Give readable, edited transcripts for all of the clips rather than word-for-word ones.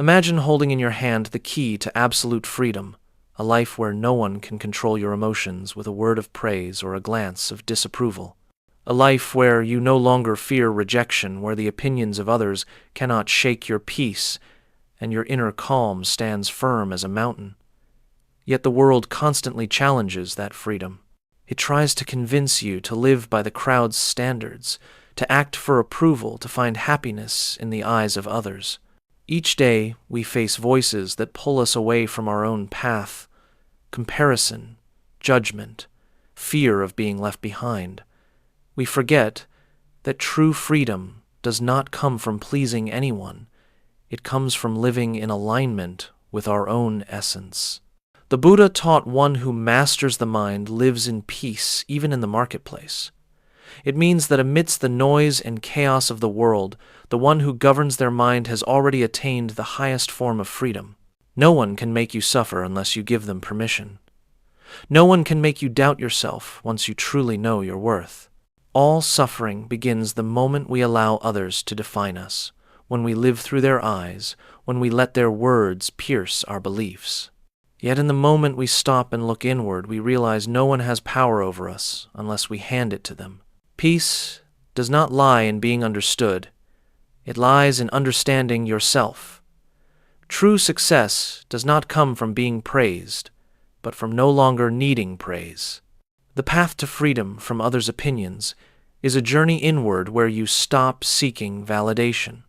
Imagine holding in your hand the key to absolute freedom, a life where no one can control your emotions with a word of praise or a glance of disapproval. A life where you no longer fear rejection, where the opinions of others cannot shake your peace, and your inner calm stands firm as a mountain. Yet the world constantly challenges that freedom. It tries to convince you to live by the crowd's standards, to act for approval, to find happiness in the eyes of others. Each day we face voices that pull us away from our own path: comparison, judgment, fear of being left behind. We forget that true freedom does not come from pleasing anyone. It comes from living in alignment with our own essence. The Buddha taught one who masters the mind lives in peace even in the marketplace. It means that amidst the noise and chaos of the world, the one who governs their mind has already attained the highest form of freedom. No one can make you suffer unless you give them permission. No one can make you doubt yourself once you truly know your worth. All suffering begins the moment we allow others to define us, when we live through their eyes, when we let their words pierce our beliefs. Yet in the moment we stop and look inward, we realize no one has power over us unless we hand it to them. Peace does not lie in being understood. It lies in understanding yourself. True success does not come from being praised, but from no longer needing praise. The path to freedom from others' opinions is a journey inward where you stop seeking validation.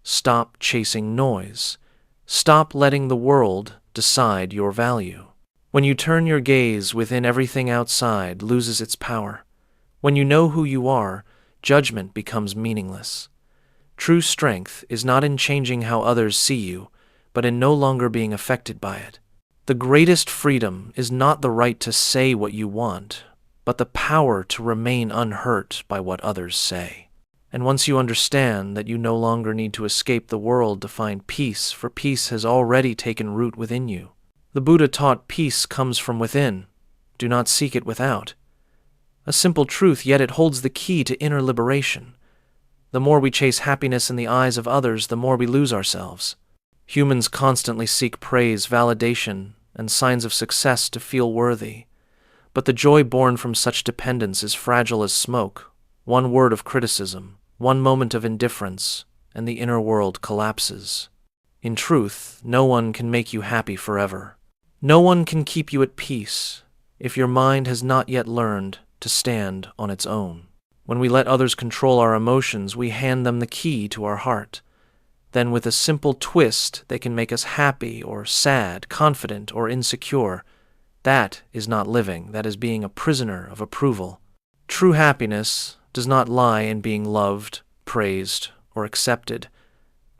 Stop chasing noise. Stop letting the world decide your value. When you turn your gaze within, everything outside loses its power. When you know who you are, judgment becomes meaningless. True strength is not in changing how others see you, but in no longer being affected by it. The greatest freedom is not the right to say what you want, but the power to remain unhurt by what others say. And once you understand that you no longer need to escape the world to find peace, for peace has already taken root within you. The Buddha taught peace comes from within. Do not seek it without. A simple truth, yet it holds the key to inner liberation. The more we chase happiness in the eyes of others, the more we lose ourselves. Humans constantly seek praise, validation, and signs of success to feel worthy. But the joy born from such dependence is fragile as smoke. One word of criticism, one moment of indifference, and the inner world collapses. In truth, no one can make you happy forever. No one can keep you at peace if your mind has not yet learned to stand on its own. When we let others control our emotions, we hand them the key to our heart. Then with a simple twist, they can make us happy or sad, confident or insecure. That is not living. That is being a prisoner of approval. True happiness does not lie in being loved, praised, or accepted,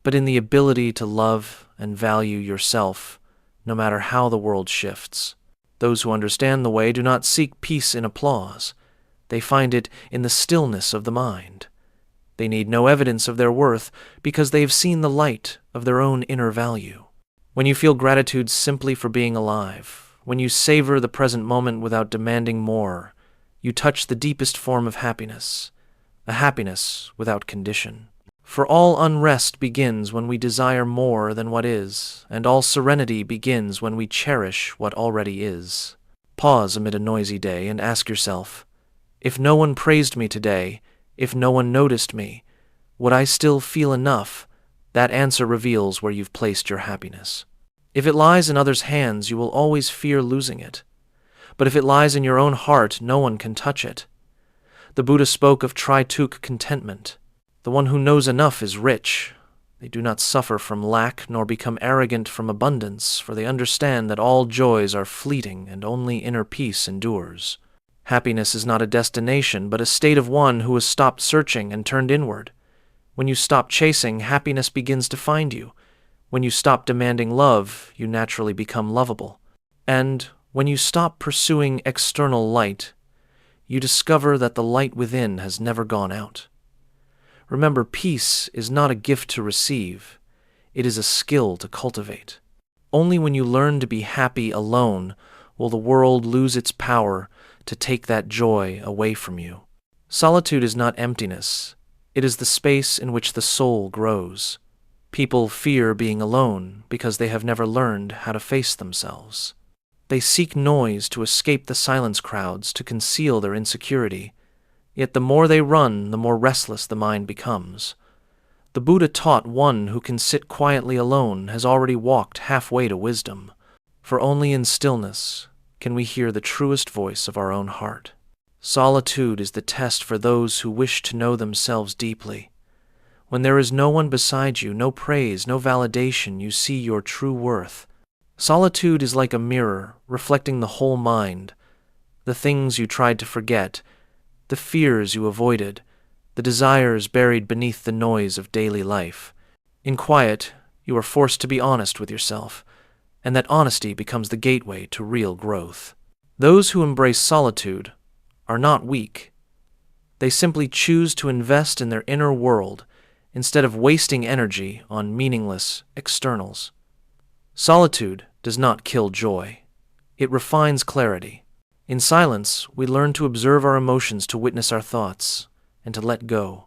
but in the ability to love and value yourself, no matter how the world shifts. Those who understand the way do not seek peace in applause. They find it in the stillness of the mind. They need no evidence of their worth because they have seen the light of their own inner value. When you feel gratitude simply for being alive, when you savor the present moment without demanding more, you touch the deepest form of happiness, a happiness without condition. For all unrest begins when we desire more than what is, and all serenity begins when we cherish what already is. Pause amid a noisy day and ask yourself, if no one praised me today, if no one noticed me, would I still feel enough? That answer reveals where you've placed your happiness. If it lies in others' hands, you will always fear losing it. But if it lies in your own heart, no one can touch it. The Buddha spoke of trituk contentment. The one who knows enough is rich. They do not suffer from lack nor become arrogant from abundance, for they understand that all joys are fleeting and only inner peace endures. Happiness is not a destination, but a state of one who has stopped searching and turned inward. When you stop chasing, happiness begins to find you. When you stop demanding love, you naturally become lovable. And when you stop pursuing external light, you discover that the light within has never gone out. Remember, peace is not a gift to receive. It is a skill to cultivate. Only when you learn to be happy alone will the world lose its power to take that joy away from you. Solitude is not emptiness. It is the space in which the soul grows. People fear being alone because they have never learned how to face themselves. They seek noise to escape the silence crowds, to conceal their insecurity. Yet the more they run, the more restless the mind becomes. The Buddha taught one who can sit quietly alone has already walked halfway to wisdom. For only in stillness can we hear the truest voice of our own heart. Solitude is the test for those who wish to know themselves deeply. When there is no one beside you, no praise, no validation, you see your true worth. Solitude is like a mirror, reflecting the whole mind. The things you tried to forget, the fears you avoided, the desires buried beneath the noise of daily life. In quiet, you are forced to be honest with yourself, and that honesty becomes the gateway to real growth. Those who embrace solitude are not weak. They simply choose to invest in their inner world instead of wasting energy on meaningless externals. Solitude does not kill joy. It refines clarity. In silence, we learn to observe our emotions, to witness our thoughts, and to let go.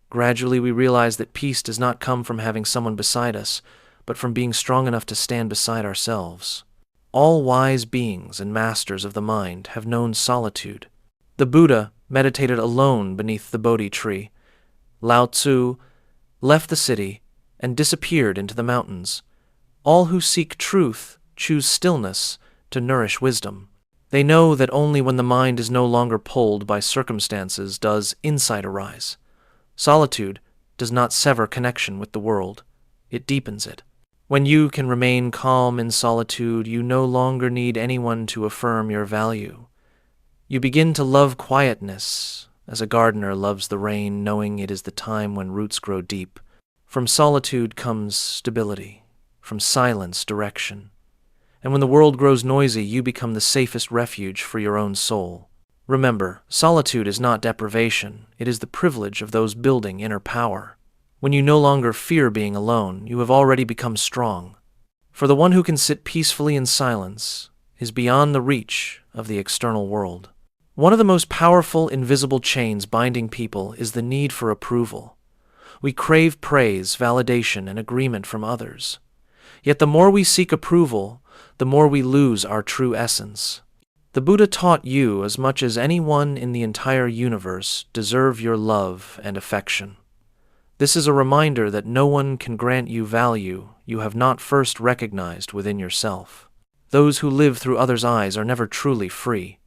Gradually, we realize that peace does not come from having someone beside us, but from being strong enough to stand beside ourselves. All wise beings and masters of the mind have known solitude. The Buddha meditated alone beneath the Bodhi tree. Lao Tzu left the city and disappeared into the mountains. All who seek truth choose stillness to nourish wisdom. They know that only when the mind is no longer pulled by circumstances does insight arise. Solitude does not sever connection with the world. It deepens it. When you can remain calm in solitude, you no longer need anyone to affirm your value. You begin to love quietness, as a gardener loves the rain, knowing it is the time when roots grow deep. From solitude comes stability, from silence, direction. And when the world grows noisy, you become the safest refuge for your own soul. Remember, solitude is not deprivation. It is the privilege of those building inner power. When you no longer fear being alone, you have already become strong. For the one who can sit peacefully in silence is beyond the reach of the external world. One of the most powerful invisible chains binding people is the need for approval. We crave praise, validation, and agreement from others. Yet the more we seek approval, the more we lose our true essence. The Buddha taught you, as much as anyone in the entire universe, deserve your love and affection. This is a reminder that no one can grant you value you have not first recognized within yourself. Those who live through others' eyes are never truly free.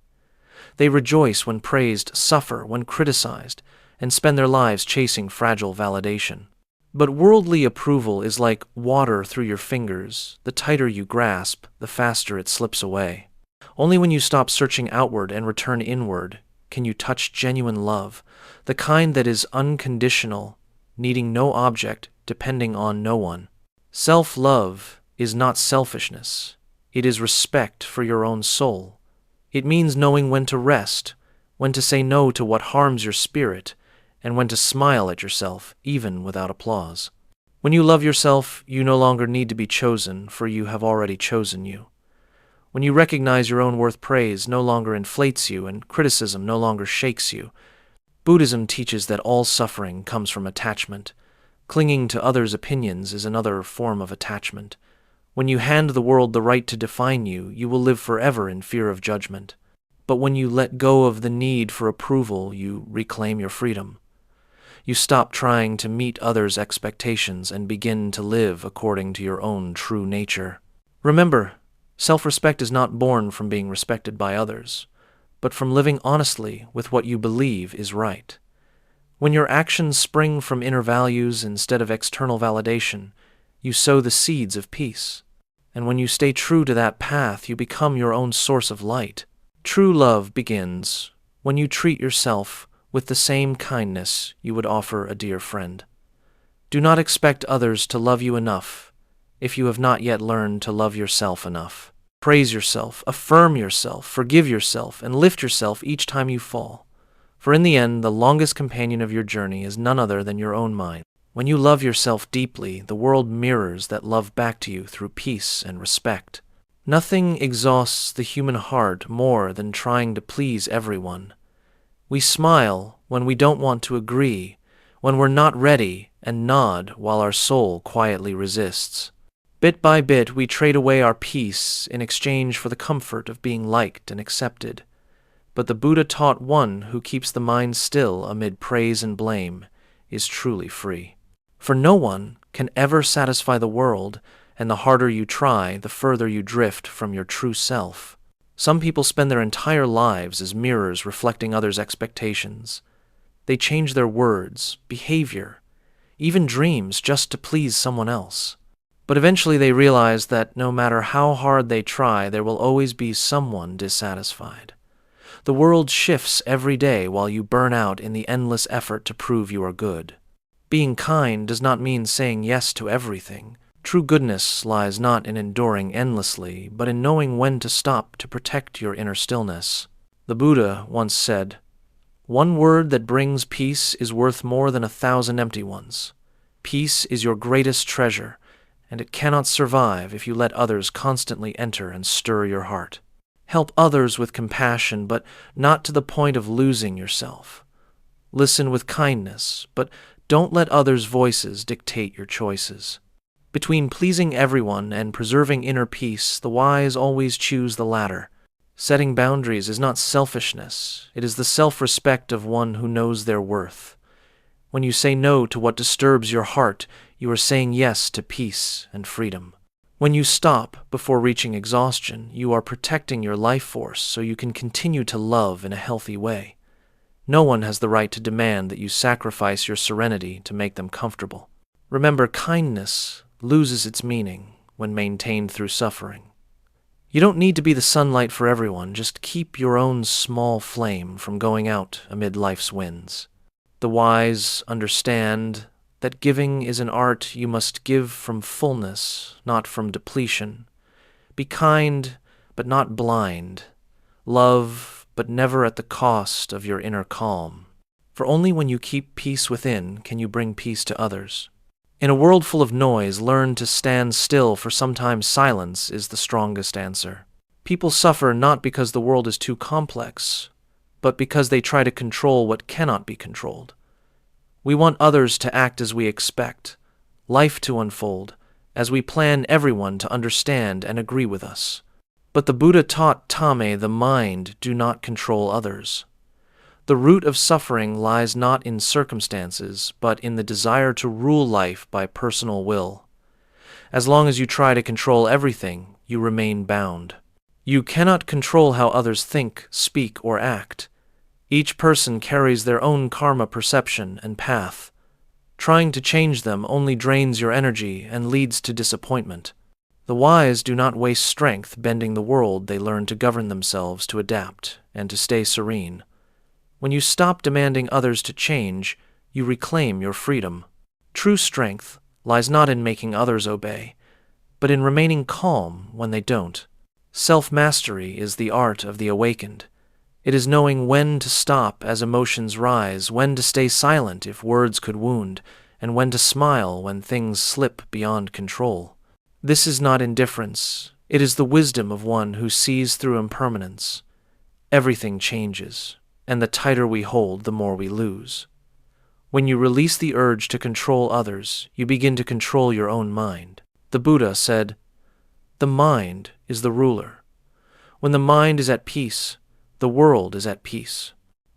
They rejoice when praised, suffer when criticized, and spend their lives chasing fragile validation. But worldly approval is like water through your fingers. The tighter you grasp, the faster it slips away. Only when you stop searching outward and return inward can you touch genuine love, the kind that is unconditional, needing no object, depending on no one. Self-love is not selfishness. It is respect for your own soul. It means knowing when to rest, when to say no to what harms your spirit, and when to smile at yourself, even without applause. When you love yourself, you no longer need to be chosen, for you have already chosen you. When you recognize your own worth, praise no longer inflates you, and criticism no longer shakes you. Buddhism teaches that all suffering comes from attachment. Clinging to others' opinions is another form of attachment. When you hand the world the right to define you, you will live forever in fear of judgment. But when you let go of the need for approval, you reclaim your freedom. You stop trying to meet others' expectations and begin to live according to your own true nature. Remember, self-respect is not born from being respected by others, but from living honestly with what you believe is right. When your actions spring from inner values instead of external validation, you sow the seeds of peace. And when you stay true to that path, you become your own source of light. True love begins when you treat yourself with the same kindness you would offer a dear friend. Do not expect others to love you enough if you have not yet learned to love yourself enough. Praise yourself, affirm yourself, forgive yourself, and lift yourself each time you fall. For in the end, the longest companion of your journey is none other than your own mind. When you love yourself deeply, the world mirrors that love back to you through peace and respect. Nothing exhausts the human heart more than trying to please everyone. We smile when we don't want to agree, when we're not ready, and nod while our soul quietly resists. Bit by bit, we trade away our peace in exchange for the comfort of being liked and accepted. But the Buddha taught one who keeps the mind still amid praise and blame is truly free. For no one can ever satisfy the world, and the harder you try, the further you drift from your true self. Some people spend their entire lives as mirrors reflecting others' expectations. They change their words, behavior, even dreams just to please someone else. But eventually they realize that no matter how hard they try, there will always be someone dissatisfied. The world shifts every day while you burn out in the endless effort to prove you are good. Being kind does not mean saying yes to everything. True goodness lies not in enduring endlessly, but in knowing when to stop to protect your inner stillness. The Buddha once said, "One word that brings peace is worth more than 1,000 empty ones. Peace is your greatest treasure, and it cannot survive if you let others constantly enter and stir your heart. Help others with compassion, but not to the point of losing yourself. Listen with kindness, but don't let others' voices dictate your choices. Between pleasing everyone and preserving inner peace, the wise always choose the latter. Setting boundaries is not selfishness, it is the self-respect of one who knows their worth. When you say no to what disturbs your heart, you are saying yes to peace and freedom. When you stop before reaching exhaustion, you are protecting your life force so you can continue to love in a healthy way. No one has the right to demand that you sacrifice your serenity to make them comfortable. Remember, kindness loses its meaning when maintained through suffering. You don't need to be the sunlight for everyone, just keep your own small flame from going out amid life's winds. The wise understand that giving is an art you must give from fullness, not from depletion. Be kind, but not blind. Love, but never at the cost of your inner calm. For only when you keep peace within can you bring peace to others. In a world full of noise, learn to stand still, for sometimes silence is the strongest answer. People suffer not because the world is too complex, but because they try to control what cannot be controlled. We want others to act as we expect, life to unfold, as we plan everyone to understand and agree with us. But the Buddha taught Tame, the mind, do not control others. The root of suffering lies not in circumstances, but in the desire to rule life by personal will. As long as you try to control everything, you remain bound. You cannot control how others think, speak, or act. Each person carries their own karma perception and path. Trying to change them only drains your energy and leads to disappointment. The wise do not waste strength bending the world. They learn to govern themselves, to adapt, and to stay serene. When you stop demanding others to change, you reclaim your freedom. True strength lies not in making others obey, but in remaining calm when they don't. Self-mastery is the art of the awakened. It is knowing when to stop as emotions rise, when to stay silent if words could wound, and when to smile when things slip beyond control. This is not indifference. It is the wisdom of one who sees through impermanence. Everything changes, and the tighter we hold, the more we lose. When you release the urge to control others, you begin to control your own mind. The Buddha said, "The mind is the ruler. When the mind is at peace, the world is at peace."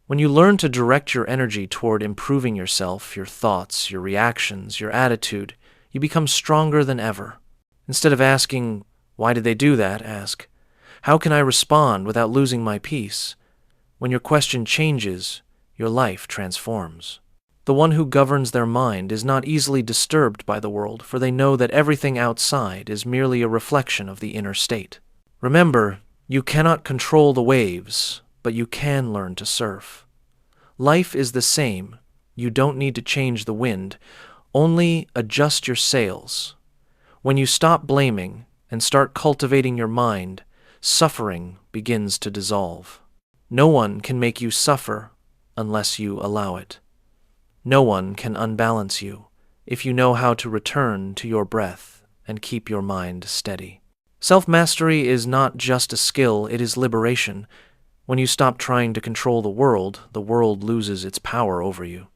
When you learn to direct your energy toward improving yourself, your thoughts, your reactions, your attitude, you become stronger than ever. Instead of asking, "Why did they do that?" ask, "How can I respond without losing my peace?" When your question changes, your life transforms. The one who governs their mind is not easily disturbed by the world, for they know that everything outside is merely a reflection of the inner state. Remember, you cannot control the waves, but you can learn to surf. Life is the same. You don't need to change the wind, only adjust your sails. When you stop blaming and start cultivating your mind, suffering begins to dissolve. No one can make you suffer unless you allow it. No one can unbalance you if you know how to return to your breath and keep your mind steady. Self-mastery is not just a skill, it is liberation. When you stop trying to control the world loses its power over you.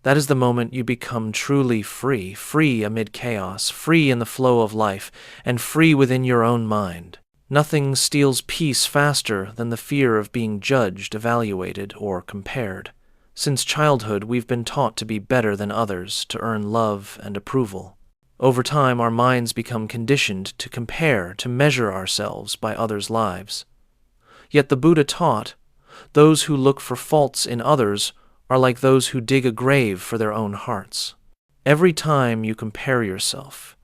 That is the moment you become truly free, free amid chaos, free in the flow of life, and free within your own mind. Nothing steals peace faster than the fear of being judged, evaluated, or compared. Since childhood, we've been taught to be better than others, to earn love and approval. Over time, our minds become conditioned to compare, to measure ourselves by others' lives. Yet the Buddha taught, those who look for faults in others are like those who dig a grave for their own hearts. Every time you compare yourself,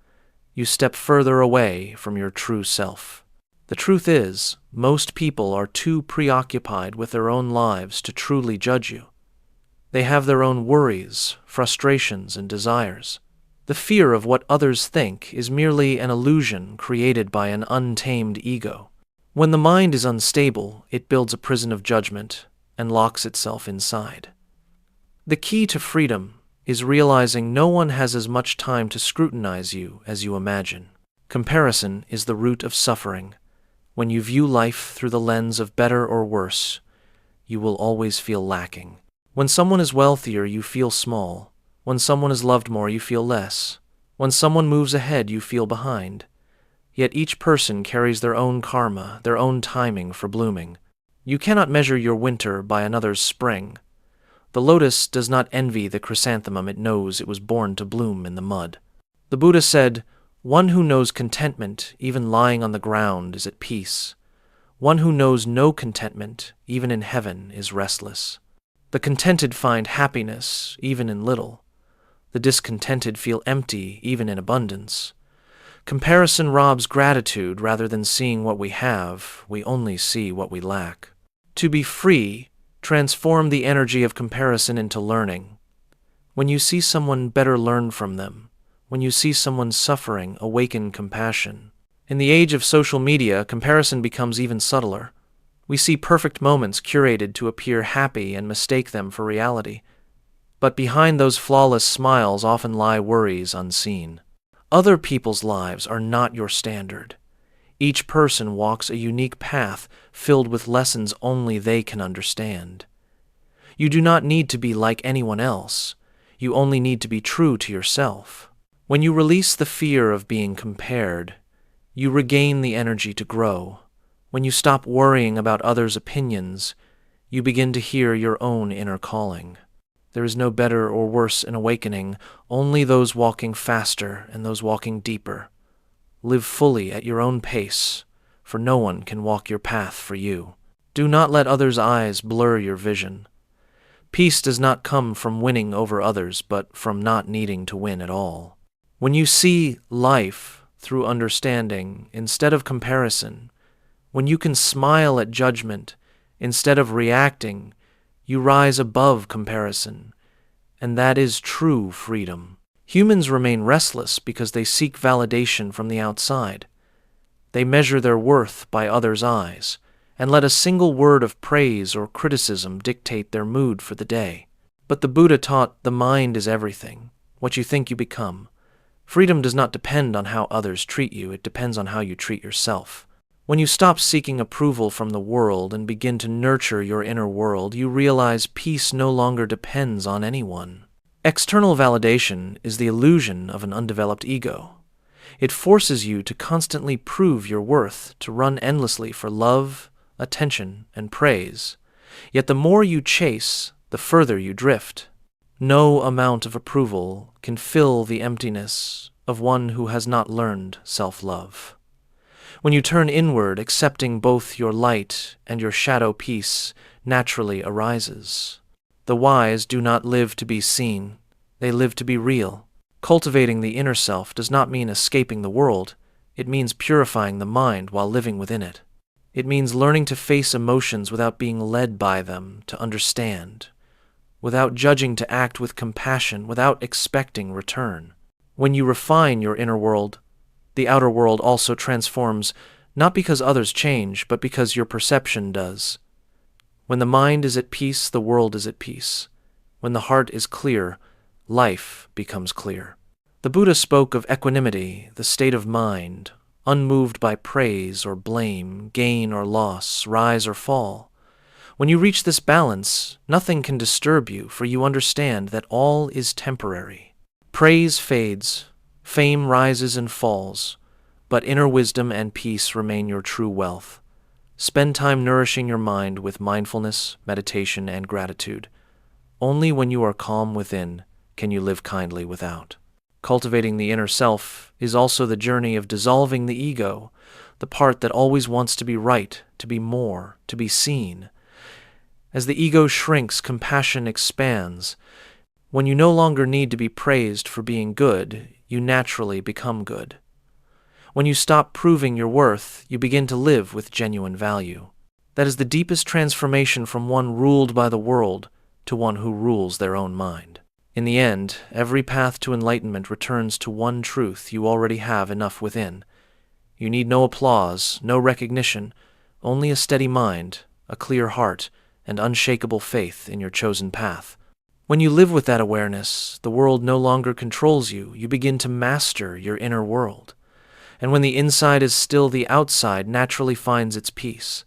you step further away from your true self. The truth is, most people are too preoccupied with their own lives to truly judge you. They have their own worries, frustrations, and desires. The fear of what others think is merely an illusion created by an untamed ego. When the mind is unstable, it builds a prison of judgment and locks itself inside. The key to freedom is realizing no one has as much time to scrutinize you as you imagine. Comparison is the root of suffering. When you view life through the lens of better or worse, you will always feel lacking. When someone is wealthier, you feel small. When someone is loved more, you feel less. When someone moves ahead, you feel behind. Yet each person carries their own karma, their own timing for blooming. You cannot measure your winter by another's spring. The lotus does not envy the chrysanthemum it knows it was born to bloom in the mud. The Buddha said, "One who knows contentment, even lying on the ground, is at peace. One who knows no contentment, even in heaven, is restless." The contented find happiness, even in little. The discontented feel empty, even in abundance. Comparison robs gratitude. Rather than seeing what we have, we only see what we lack. To be free, transform the energy of comparison into learning. When you see someone better, learn from them. When you see someone suffering, awaken compassion. In the age of social media, comparison becomes even subtler. We see perfect moments curated to appear happy and mistake them for reality. But behind those flawless smiles often lie worries unseen. Other people's lives are not your standard. Each person walks a unique path filled with lessons only they can understand. You do not need to be like anyone else. You only need to be true to yourself. When you release the fear of being compared, you regain the energy to grow. When you stop worrying about others' opinions, you begin to hear your own inner calling. There is no better or worse in awakening, only those walking faster and those walking deeper. Live fully at your own pace, for no one can walk your path for you. Do not let others' eyes blur your vision. Peace does not come from winning over others, but from not needing to win at all. When you see life through understanding instead of comparison, when you can smile at judgment instead of reacting, you rise above comparison, and that is true freedom. Humans remain restless because they seek validation from the outside. They measure their worth by others' eyes, and let a single word of praise or criticism dictate their mood for the day. But the Buddha taught the mind is everything, what you think you become. Freedom does not depend on how others treat you, it depends on how you treat yourself. When you stop seeking approval from the world and begin to nurture your inner world, you realize peace no longer depends on anyone. External validation is the illusion of an undeveloped ego. It forces you to constantly prove your worth, to run endlessly for love, attention, and praise. Yet the more you chase, the further you drift. No amount of approval can fill the emptiness of one who has not learned self-love. When you turn inward, accepting both your light and your shadow, peace naturally arises. The wise do not live to be seen, they live to be real. Cultivating the inner self does not mean escaping the world, it means purifying the mind while living within it. It means learning to face emotions without being led by them, to understand, without judging, to act with compassion, without expecting return. When you refine your inner world, the outer world also transforms, not because others change, but because your perception does. When the mind is at peace, the world is at peace. When the heart is clear, life becomes clear. The Buddha spoke of equanimity, the state of mind, unmoved by praise or blame, gain or loss, rise or fall. When you reach this balance, nothing can disturb you, for you understand that all is temporary. Praise fades, fame rises and falls, but inner wisdom and peace remain your true wealth. Spend time nourishing your mind with mindfulness, meditation, and gratitude. Only when you are calm within can you live kindly without. Cultivating the inner self is also the journey of dissolving the ego, the part that always wants to be right, to be more, to be seen. As the ego shrinks, compassion expands. When you no longer need to be praised for being good, you naturally become good. When you stop proving your worth, you begin to live with genuine value. That is the deepest transformation from one ruled by the world to one who rules their own mind. In the end, every path to enlightenment returns to one truth: you already have enough within. You need no applause, no recognition, only a steady mind, a clear heart, and unshakable faith in your chosen path. When you live with that awareness, the world no longer controls you. You begin to master your inner world. And when the inside is still, the outside naturally finds its peace.